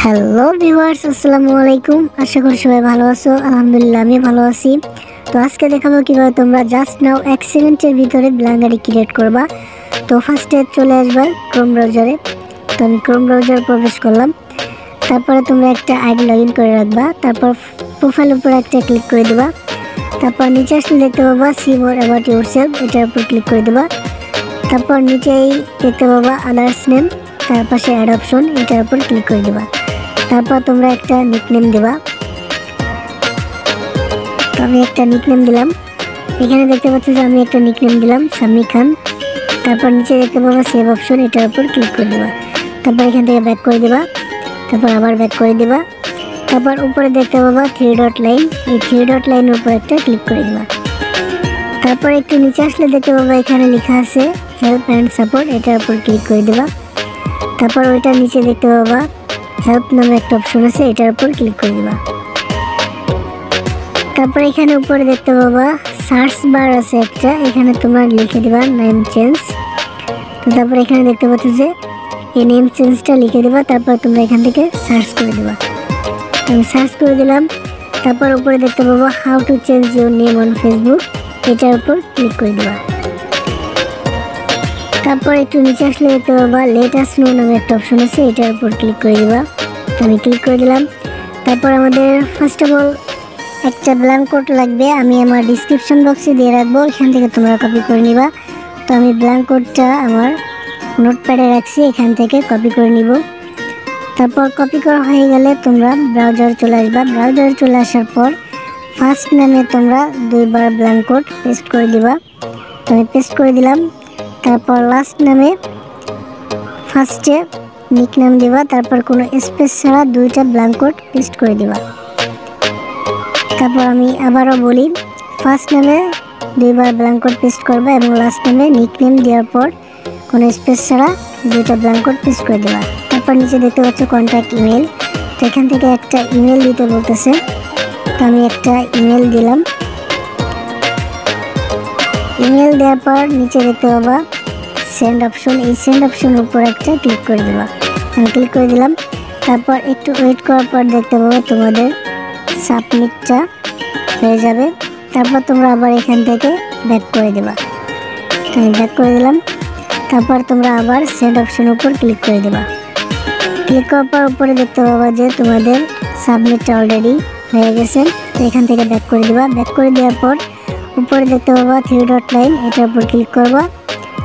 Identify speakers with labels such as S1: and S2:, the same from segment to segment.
S1: Hello viewers, আসসালামু আলাইকুম। আশা করি সবাই ভালো আছো। আলহামদুলিল্লাহ আমি ভালো আছি। তো আজকে দেখাবো কিভাবে তোমরা জাস্ট নাও 1 সেকেন্ডের ভিতরে ব্ল্যাঙ্ক আইডি ক্রিয়েট করবা। তো ফার্স্টে চলে আসবা ক্রোম ব্রাউজারে। তো আমি ক্রোম ব্রাউজারে প্রবেশ করলাম। তারপরে তোমরা একটা আইডি লগ ইন করে রাখবা। তারপর প্রোফাইল উপরে একটা ক্লিক করে দেবা। তারপর নিচে আসলে দেখতে পাবা সি মোর অ্যাবাউট ইউরসেলফ, এটার উপর ক্লিক করে দেবা। তারপর নিচেই দেখতে পাবা আদার্স নেম, তার পাশে অ্যাড অপশন, এটার উপর ক্লিক করে দেবা। তারপর তোমরা একটা নিকনেম দেবা। তো আমি একটা নিকনেম দিলাম। এখানে দেখতে পাচ্ছ যে আমি একটা নিকনেম দিলাম সামি খান। তারপর নিচে দেখতে পাবা সেভ অপশন, এটার উপর ক্লিক করে দেবা। তারপর এখান থেকে ব্যাক করে দেবা। তারপর আবার ব্যাক করে দেবা। তারপর উপরে দেখতে পাবা 3 ডট লাইন, এই 3 ডট লাইনের উপর একটা ক্লিক করে দেবা। তারপর একটু নিচে আসলে দেখতে পাবা এখানে লেখা আছে হেল্প অ্যান্ড সাপোর্ট, এটার উপর ক্লিক করে দেবা। তারপর ওইটার নিচে দেখতে পাবা হেল্প নামে একটা অপশন আছে, এটার উপর ক্লিক করে দেবা। তারপর এখানে উপরে দেখতে পাবা সার্চ বার আছে একটা, এখানে তোমরা লিখে দেবা নেম চেঞ্জ। তো তারপর এখানে দেখতে পাচ্ছ যে এই নেম চেঞ্জটা লিখে দেবা। তারপর তোমরা এখান থেকে সার্চ করে দেবা। আমি সার্চ করে দিলাম। তারপর উপরে দেখতে পাবা how to change your name on Facebook, এটার উপর ক্লিক করে দেবা। তারপর একটু নিচে আসলে দেখতে পাবা লেট আস নো নামে একটা অপশন আছে, এটার উপর ক্লিক করে দেবা। তো আমি ক্লিক করে দিলাম। তারপর আমাদের ফার্স্ট অফ অল একটা ব্ল্যাঙ্ক কোড লাগবে, আমি আমার ডিসক্রিপশন বক্সে দিয়ে রাখবো, এখান থেকে তোমরা কপি করে নিবা। তো আমি ব্ল্যাঙ্ক কোডটা আমার নোটপ্যাডে রাখছি, এখান থেকে কপি করে নিব। তারপর কপি করা হয়ে গেলে তোমরা ব্রাউজারে চলে আসবা। ব্রাউজারে চলে আসার পর ফার্স্ট নামে তোমরা 2 বার ব্ল্যাঙ্ক কোড পেস্ট করে দিবা। তো আমি পেস্ট করে দিলাম। তারপর লাস্ট নামে ফার্স্টে নিকনেম দিবা। তারপর কোনো স্পেস ছাড়া 2টা ব্ল্যাঙ্ক কোড পেস্ট করে দিবা। তারপর আমি আবারও বলি, ফার্স্ট নামে 2 বার ব্ল্যাঙ্ক কোড পেস্ট করবা এবং লাস্ট নামে নিকনেম দেওয়ার পর কোনো স্পেস ছাড়া 2টা ব্ল্যাঙ্ক কোড পেস্ট করে দেবা। তারপর নিচে দেখতে পাচ্ছ কন্ট্যাক্ট ইমেল, তো এখান থেকে একটা ইমেল দিতে বলতেছে। তো আমি একটা ইমেল দিলাম। ইমেল দেওয়ার পর নিচে দেখতে পাবা সেন্ড অপশন, এই সেন্ড অপশনের উপর একটা ক্লিক করে দেবা। আমি ক্লিক করে দিলাম। তারপর একটু ওয়েট করার পর দেখতে পাবা তোমাদের সাবমিটটা হয়ে যাবে। তারপর তোমরা আবার এখান থেকে ব্যাক করে দেবা। তো আমি ব্যাক করে দিলাম। তারপর তোমরা আবার সেন্ড অপশনের উপর ক্লিক করে দেবা। ক্লিক করার পর উপরে দেখতে পাবা যে তোমাদের সাবমিটটা অলরেডি হয়ে গেছে। তো এখান থেকে ব্যাক করে দেবা। ব্যাক করে দেওয়ার পর উপরে দেখতে পাবা 3 ডট লাইন, এটার উপর ক্লিক করবা।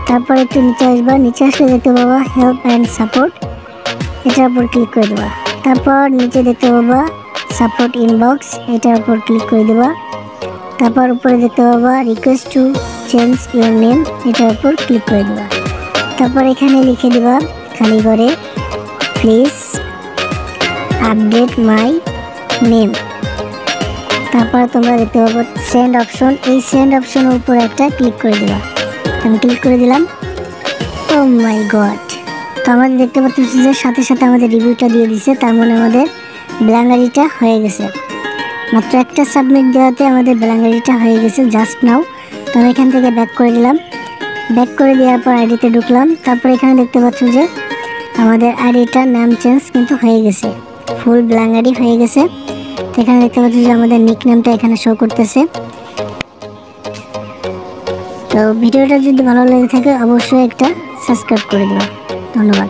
S1: তারপর একটু নিচে আসবা। নিচে আসলে দেখতে পাবা হেল্প অ্যান্ড সাপোর্ট, এটার উপর ক্লিক করে দেবা। তারপর নিচে দেখতে পাবা সাপোর্ট ইনবক্স, এটার উপর ক্লিক করে দেবা। তারপর উপরে দেখতে পাবা request to change your name, এটার উপর ক্লিক করে দেবা। তারপর এখানে লিখে দেবা খালি করে প্লিজ আপডেট মাই নেম। তারপর তোমরা দেখতে পাবো সেন্ড অপশন, এই সেন্ড অপশনের উপর একটা ক্লিক করে দেবা। আমি ক্লিক করে দিলাম। ও মাই গড, তো আমাদের দেখতে পাচ্ছি যে সাথে সাথে আমাদের রিভিউটা দিয়ে দিছে, তার মানে আমাদের ব্ল্যাঙ্ক আইডিটা হয়ে গেছে। মাত্র একটা সাবমিট দেওয়াতে আমাদের ব্ল্যাঙ্ক আইডিটা হয়ে গেছে জাস্ট নাও। তো আমি এখান থেকে ব্যাক করে দিলাম। ব্যাক করে দেওয়ার পর আইডিতে ঢুকলাম। তারপর এখানে দেখতে পাচ্ছ যে আমাদের আইডিটা নাম চেঞ্জ কিন্তু হয়ে গেছে, ফুল ব্ল্যাঙ্ক আইডি হয়ে গেছে। তো এখানে দেখতে পাচ্ছ যে আমাদের নিকনেমটা এখানে শো করতেছে। তো ভিডিওটা যদি ভালো লেগে থাকে অবশ্যই একটা সাবস্ক্রাইব করে দেবা। ধন্যবাদ।